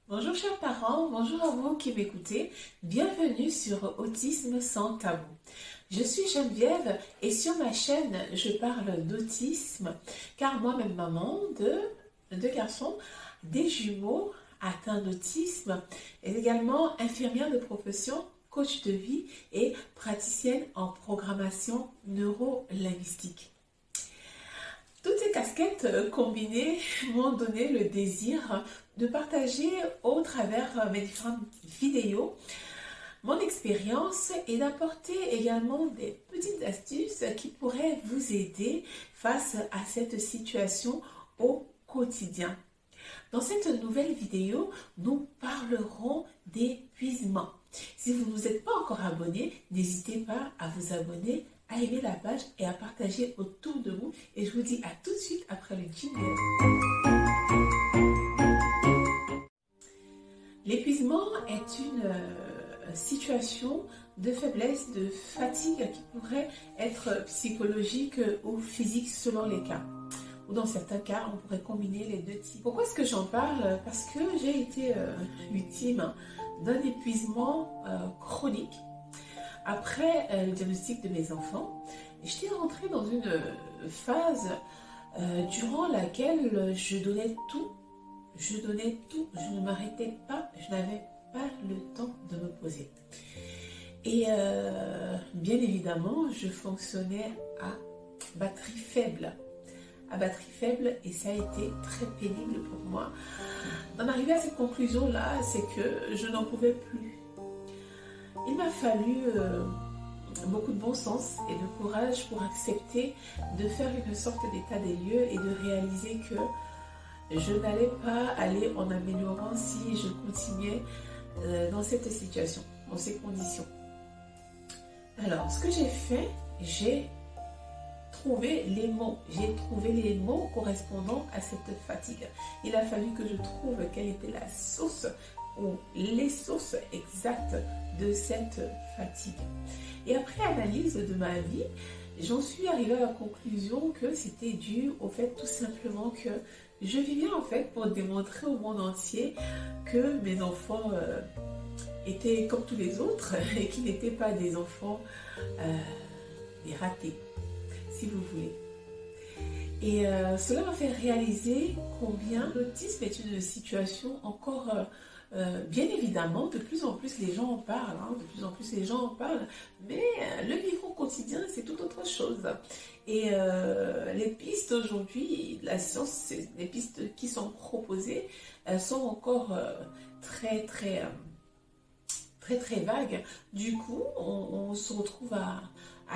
Bonjour chers parents, bonjour à vous qui m'écoutez, bienvenue sur Autisme sans tabou. Je suis Geneviève et sur ma chaîne je parle d'autisme car moi-même maman de deux garçons, des jumeaux atteints d'autisme et également infirmière de profession, coach de vie et praticienne en programmation neuro-linguistique. Toutes ces casquettes combinées m'ont donné le désir de partager au travers mes différentes vidéos mon expérience et d'apporter également des petites astuces qui pourraient vous aider face à cette situation au quotidien. Dans cette nouvelle vidéo, nous parlerons d'épuisement. Si vous ne vous êtes pas encore abonné, n'hésitez pas à vous abonner, à aimer la page et à partager autour de vous. Et je vous dis à tout de suite après le jingle. L'épuisement est une situation de faiblesse, de fatigue qui pourrait être psychologique ou physique selon les cas. Ou dans certains cas, on pourrait combiner les deux types. Pourquoi est-ce que j'en parle? Parce que j'ai été victime d'un épuisement chronique après le diagnostic de mes enfants. J'étais rentrée dans une phase durant laquelle je donnais tout, je ne m'arrêtais pas, je n'avais pas le temps de me poser. Et bien évidemment, je fonctionnais à batterie faible. Et ça a été très pénible pour moi. D'en arriver à cette conclusion-là, c'est que je n'en pouvais plus. Il m'a fallu beaucoup de bon sens et de courage pour accepter de faire une sorte d'état des lieux et de réaliser que je n'allais pas aller en améliorant si je continuais dans cette situation, dans ces conditions. Alors, ce que j'ai fait, j'ai trouvé les mots correspondant à cette fatigue. Il a fallu que je trouve quelle était la source ou les sources exactes de cette fatigue. Et après analyse de ma vie, j'en suis arrivée à la conclusion que c'était dû au fait tout simplement que je vivais en fait pour démontrer au monde entier que mes enfants étaient comme tous les autres et qu'ils n'étaient pas des enfants des ratés, si vous voulez. Et cela m'a fait réaliser combien l'autisme est une situation encore, bien évidemment, de plus en plus les gens en parlent, mais le vivre au quotidien, c'est tout autre chose. Et les pistes aujourd'hui, la science, les pistes qui sont proposées, elles sont encore très vagues. Du coup, on se retrouve à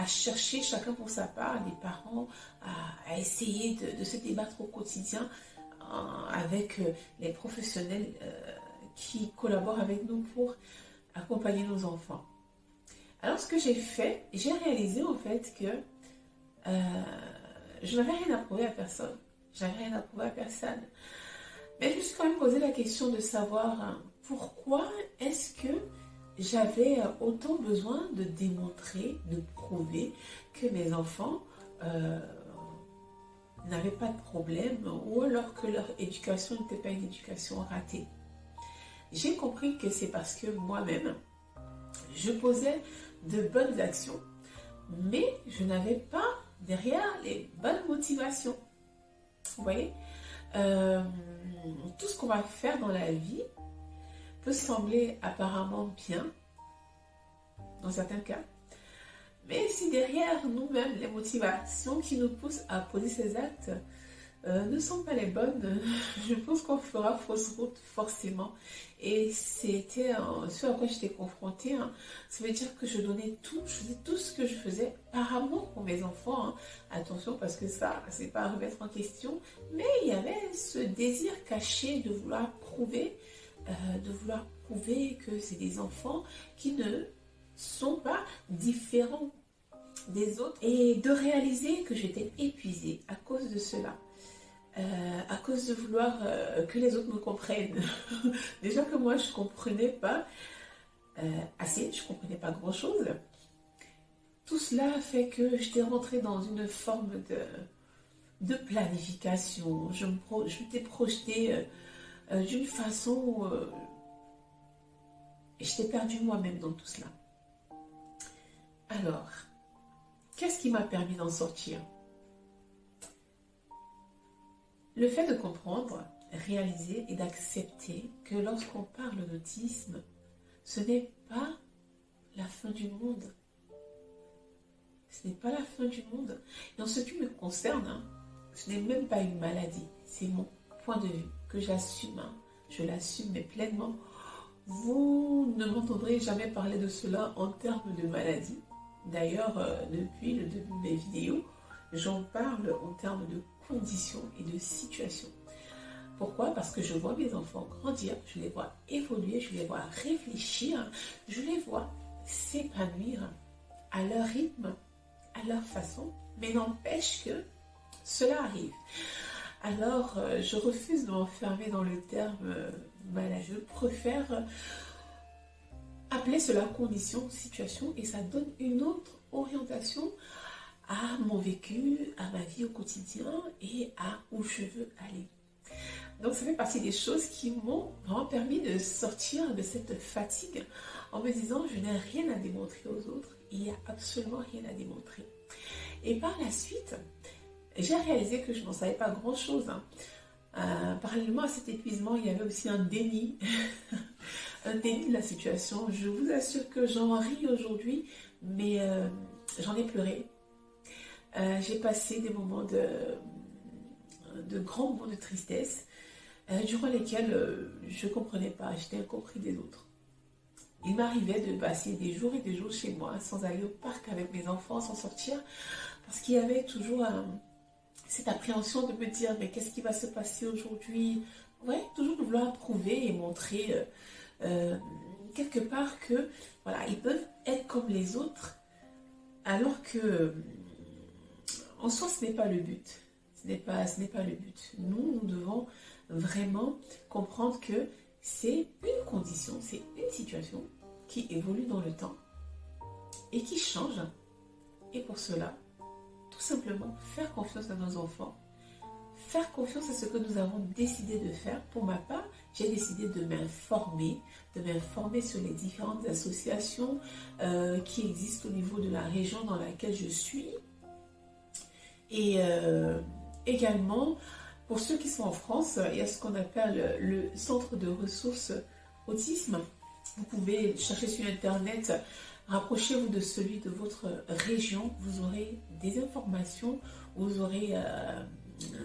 chercher chacun pour sa part, les parents, à essayer de se débattre au quotidien avec les professionnels qui collaborent avec nous pour accompagner nos enfants. Alors ce que j'ai fait, j'ai réalisé en fait que je n'avais rien à prouver à personne. Mais je me suis quand même posé la question de savoir pourquoi est-ce que j'avais autant besoin de démontrer, de prouver que mes enfants n'avaient pas de problème ou alors que leur éducation n'était pas une éducation ratée. J'ai compris que c'est parce que moi-même, je posais de bonnes actions, mais je n'avais pas derrière les bonnes motivations. Vous voyez, tout ce qu'on va faire dans la vie peut sembler apparemment bien, dans certains cas, mais si derrière nous-mêmes, les motivations qui nous poussent à poser ces actes ne sont pas les bonnes, je pense qu'on fera fausse route forcément. Et c'était ce à quoi j'étais confrontée. Ça veut dire que je donnais tout, je faisais tout ce que je faisais par amour pour mes enfants. Attention, parce que ça, c'est pas à remettre en question, mais il y avait ce désir caché de vouloir prouver que c'est des enfants qui ne sont pas différents des autres et de réaliser que j'étais épuisée à cause de cela. À cause de vouloir que les autres me comprennent. Déjà que moi je ne comprenais pas assez, je ne comprenais pas grand chose. Tout cela fait que j'étais rentrée dans une forme de planification. Je m'étais projetée d'une façon où j'étais perdue moi-même dans tout cela. Alors, qu'est-ce qui m'a permis d'en sortir? Le fait de comprendre, réaliser et d'accepter que lorsqu'on parle d'autisme, ce n'est pas la fin du monde. Ce n'est pas la fin du monde. Et en ce qui me concerne, ce n'est même pas une maladie. C'est mon point de vue que j'assume. Je l'assume, mais pleinement. Vous ne m'entendrez jamais parler de cela en termes de maladie. D'ailleurs, depuis le début de mes vidéos, j'en parle en termes de conditions et de situations. Pourquoi? Parce que je vois mes enfants grandir, je les vois évoluer, je les vois réfléchir, je les vois s'épanouir à leur rythme, à leur façon, mais n'empêche que cela arrive. Alors, je refuse de m'enfermer dans le terme maladie. Je préfère appeler cela condition, situation, et ça donne une autre orientation à mon vécu, à ma vie au quotidien et à où je veux aller. Donc ça fait partie des choses qui m'ont vraiment permis de sortir de cette fatigue en me disant je n'ai rien à démontrer aux autres, il n'y a absolument rien à démontrer. Et par la suite, j'ai réalisé que je n'en savais pas grand chose. Parallèlement à cet épuisement, il y avait aussi un déni, un déni de la situation. Je vous assure que j'en ris aujourd'hui, mais j'en ai pleuré. J'ai passé des moments de grands moments de tristesse, durant lesquels je ne comprenais pas, j'étais incompris des autres. Il m'arrivait de passer des jours et des jours chez moi sans aller au parc avec mes enfants, sans sortir, parce qu'il y avait toujours cette appréhension de me dire mais qu'est-ce qui va se passer aujourd'hui? Ouais, toujours de vouloir prouver et montrer quelque part que voilà, ils peuvent être comme les autres, alors que en soi ce n'est pas le but. Ce n'est pas le but. Nous devons vraiment comprendre que c'est une condition, c'est une situation qui évolue dans le temps et qui change. Et pour cela, tout simplement, faire confiance à nos enfants, faire confiance à ce que nous avons décidé de faire. Pour ma part, j'ai décidé de m'informer sur les différentes associations qui existent au niveau de la région dans laquelle je suis. Et également, pour ceux qui sont en France, il y a ce qu'on appelle le centre de ressources autisme. Vous pouvez chercher sur Internet, rapprochez-vous de celui de votre région. Vous aurez des informations, vous aurez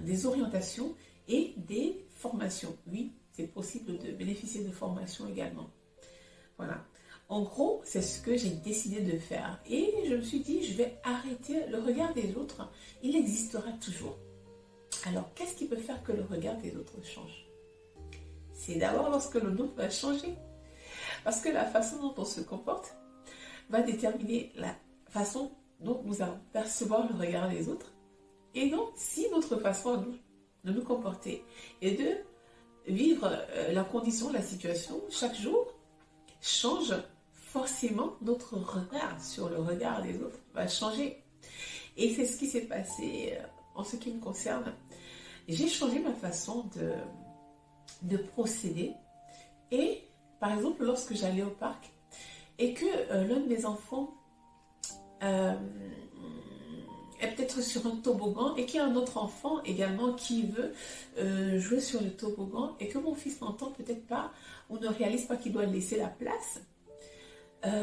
des orientations et des formations. Oui, c'est possible de bénéficier de formations également. Voilà. En gros, c'est ce que j'ai décidé de faire. Et je me suis dit, je vais arrêter le regard des autres. Il existera toujours. Alors, qu'est-ce qui peut faire que le regard des autres change? C'est d'abord lorsque le nôtre va changer. Parce que la façon dont on se comporte va déterminer la façon dont nous allons percevoir le regard des autres. Et donc, si notre façon de nous comporter et de vivre la condition, la situation chaque jour change, forcément notre regard sur le regard des autres va changer. Et c'est ce qui s'est passé en ce qui me concerne. J'ai changé ma façon de procéder. Et par exemple, lorsque j'allais au parc et que l'un de mes enfants est peut-être sur un toboggan et qu'il y a un autre enfant également qui veut jouer sur le toboggan et que mon fils n'entend peut-être pas ou ne réalise pas qu'il doit laisser la place.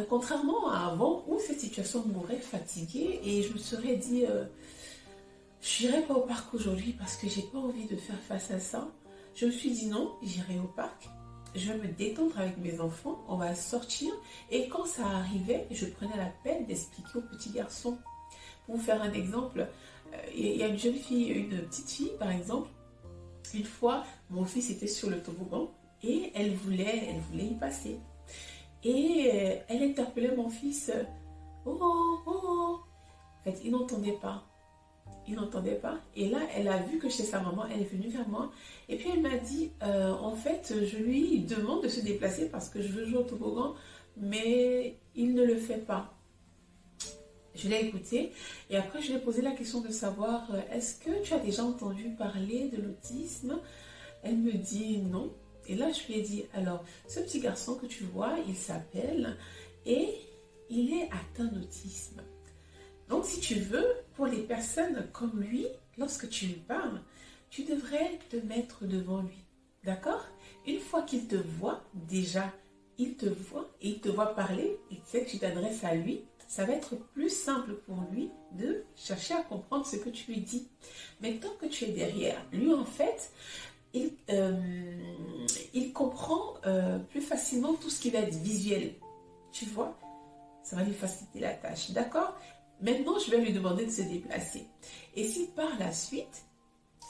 Contrairement à avant où cette situation m'aurait fatiguée et je me serais dit je n'irai pas au parc aujourd'hui parce que j'ai pas envie de faire face à ça. Je me suis dit non, j'irai au parc, je vais me détendre avec mes enfants, on va sortir. Et quand ça arrivait, je prenais la peine d'expliquer aux petits garçons. Pour vous faire un exemple, il y a une jeune fille, une petite fille par exemple, une fois mon fils était sur le toboggan et elle voulait y passer. Et elle interpellait mon fils, oh, oh, oh. En fait, il n'entendait pas. Il n'entendait pas. Et là, elle a vu que chez sa maman, elle est venue vers moi. Et puis, elle m'a dit, en fait, je lui demande de se déplacer parce que je veux jouer au toboggan, mais il ne le fait pas. Je l'ai écouté. Et après, je lui ai posé la question de savoir, est-ce que tu as déjà entendu parler de l'autisme? Elle me dit non. Et là, je lui ai dit, alors, ce petit garçon que tu vois, il s'appelle et il est atteint d'autisme. Donc, si tu veux, pour les personnes comme lui, lorsque tu lui parles, tu devrais te mettre devant lui. D'accord? Une fois qu'il te voit, déjà, il te voit et il te voit parler, il sait que tu t'adresses à lui, ça va être plus simple pour lui de chercher à comprendre ce que tu lui dis. Mais tant que tu es derrière, lui, en fait, il comprend plus facilement tout ce qui va être visuel. Tu vois? Ça va lui faciliter la tâche. D'accord? Maintenant, je vais lui demander de se déplacer. Et si par la suite,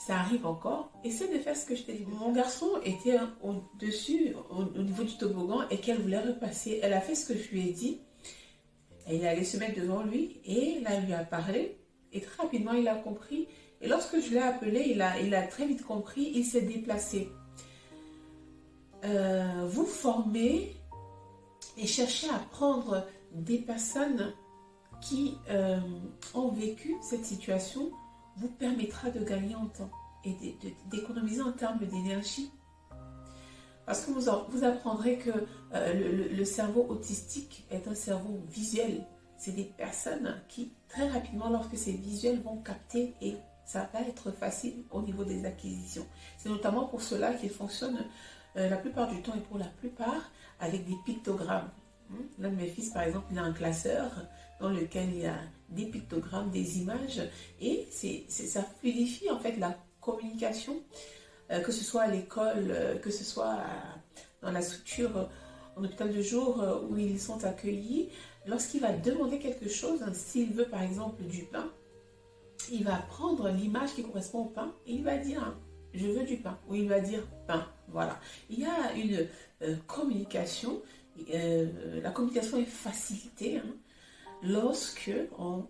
ça arrive encore, essaie de faire ce que je t'ai dit. Mon garçon était au-dessus, au niveau du toboggan, et qu'elle voulait repasser. Elle a fait ce que je lui ai dit. Et il allait se mettre devant lui, et là, elle lui a parlé. Et très rapidement, il a compris. Et lorsque je l'ai appelé, il a très vite compris, il s'est déplacé. Vous formez et cherchez à prendre des personnes qui ont vécu cette situation, vous permettra de gagner en temps et d'économiser en termes d'énergie. Parce que vous apprendrez que le cerveau autistique est un cerveau visuel. C'est des personnes qui, très rapidement, lorsque c'est visuel, vont capter et ça va être facile au niveau des acquisitions. C'est notamment pour cela qu'ils fonctionnent la plupart du temps et pour la plupart avec des pictogrammes. L'un de mes fils, par exemple, il a un classeur dans lequel il y a des pictogrammes, des images, et ça fluidifie en fait la communication, que ce soit à l'école, que ce soit dans la structure en hôpital de jour où ils sont accueillis. Lorsqu'il va demander quelque chose, s'il veut par exemple du pain, il va prendre l'image qui correspond au pain et il va dire « je veux du pain » ou il va dire « pain ». Voilà. Il y a une communication. La communication est facilitée lorsque on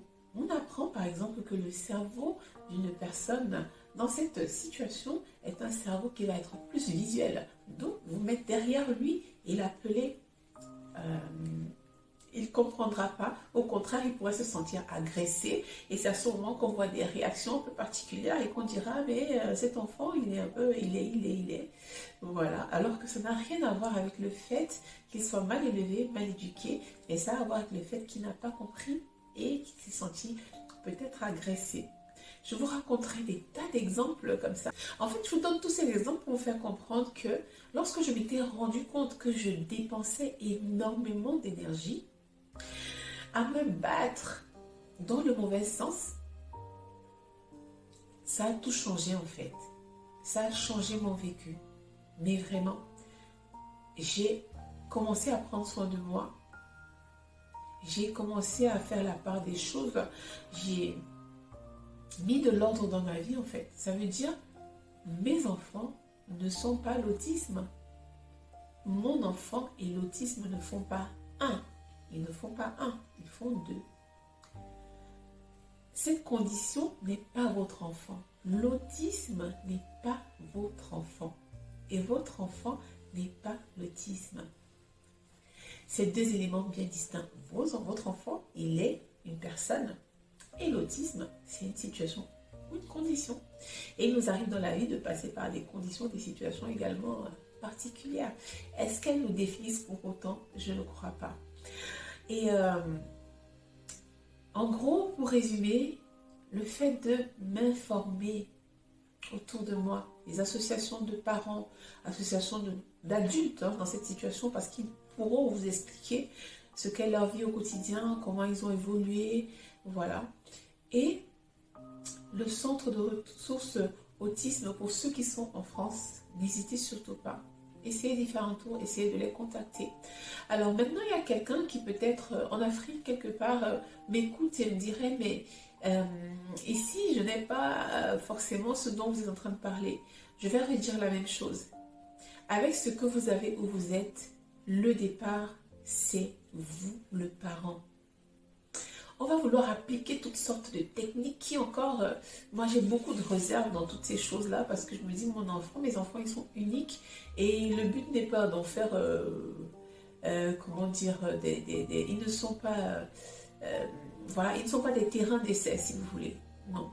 apprend par exemple que le cerveau d'une personne dans cette situation est un cerveau qui va être plus visuel. Donc vous mettez derrière lui et l'appeler, il ne comprendra pas. Au contraire, il pourrait se sentir agressé. Et c'est à ce moment qu'on voit des réactions un peu particulières et qu'on dira, mais cet enfant, il est un peu, il est. Voilà. Alors que ça n'a rien à voir avec le fait qu'il soit mal élevé, mal éduqué. Et ça a à voir avec le fait qu'il n'a pas compris et qu'il s'est senti peut-être agressé. Je vous raconterai des tas d'exemples comme ça. En fait, je vous donne tous ces exemples pour vous faire comprendre que lorsque je m'étais rendu compte que je dépensais énormément d'énergie à me battre dans le mauvais sens, ça a tout changé en fait. Ça a changé mon vécu. Mais vraiment, j'ai commencé à prendre soin de moi. J'ai commencé à faire la part des choses. J'ai mis de l'ordre dans ma vie en fait. Ça veut dire, mes enfants ne sont pas l'autisme. Mon enfant et l'autisme ne font pas un. Ils ne font pas un, ils font deux. Cette condition n'est pas votre enfant. L'autisme n'est pas votre enfant. Et votre enfant n'est pas l'autisme. C'est deux éléments bien distincts. Votre enfant, il est une personne. Et l'autisme, c'est une situation ou une condition. Et il nous arrive dans la vie de passer par des conditions, des situations également particulières. Est-ce qu'elles nous définissent pour autant? Je ne crois pas. Et en gros, pour résumer, le fait de m'informer autour de moi, les associations de parents, associations d'adultes dans cette situation, parce qu'ils pourront vous expliquer ce qu'est leur vie au quotidien, comment ils ont évolué, voilà. Et le centre de ressources autisme, pour ceux qui sont en France, n'hésitez surtout pas. Essayez d'y faire un tour, essayez de les contacter. Alors maintenant, il y a quelqu'un qui peut-être en Afrique, quelque part, m'écoute et me dirait, mais ici, je n'ai pas forcément ce dont vous êtes en train de parler. Je vais redire la même chose. Avec ce que vous avez où vous êtes, le départ, c'est vous, le parent. On va vouloir appliquer toutes sortes de techniques qui encore, moi j'ai beaucoup de réserves dans toutes ces choses-là parce que je me dis, mes enfants ils sont uniques et le but n'est pas d'en faire, comment dire, ils ne sont pas, voilà, ils ne sont pas des terrains d'essai si vous voulez, non.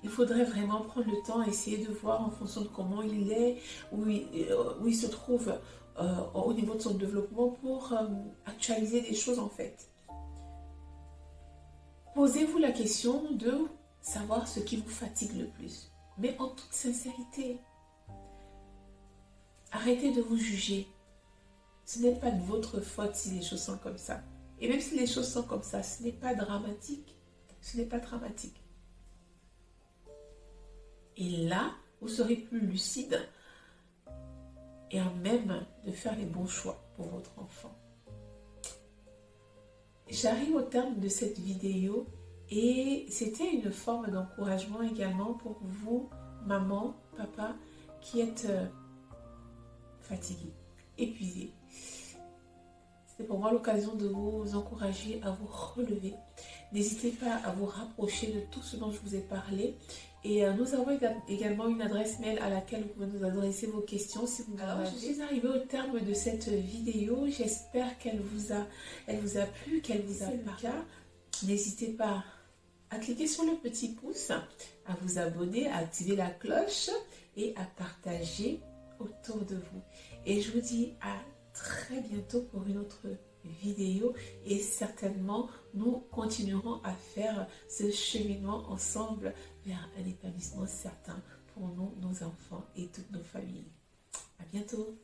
il faudrait vraiment prendre le temps, essayer de voir en fonction de comment il est, où il se trouve au niveau de son développement pour actualiser des choses en fait. Posez-vous la question de savoir ce qui vous fatigue le plus, mais en toute sincérité. Arrêtez de vous juger. Ce n'est pas de votre faute si les choses sont comme ça. Et même si les choses sont comme ça, ce n'est pas dramatique. Ce n'est pas dramatique. Et là, vous serez plus lucide et à même de faire les bons choix pour votre enfant. J'arrive au terme de cette vidéo et c'était une forme d'encouragement également pour vous, maman, papa, qui êtes fatigués, épuisés. C'est pour moi l'occasion de vous encourager à vous relever. N'hésitez pas à vous rapprocher de tout ce dont je vous ai parlé. Et nous avons également une adresse mail à laquelle vous pouvez nous adresser vos questions si vous en avez. Alors, je suis arrivée au terme de cette vidéo. J'espère qu'elle vous a plu, qu'elle vous a marqué. N'hésitez pas à cliquer sur le petit pouce, à vous abonner, à activer la cloche et à partager autour de vous. Et je vous dis à très bientôt pour une autre vidéo et certainement nous continuerons à faire ce cheminement ensemble vers un épanouissement certain pour nous, nos enfants et toutes nos familles. À bientôt.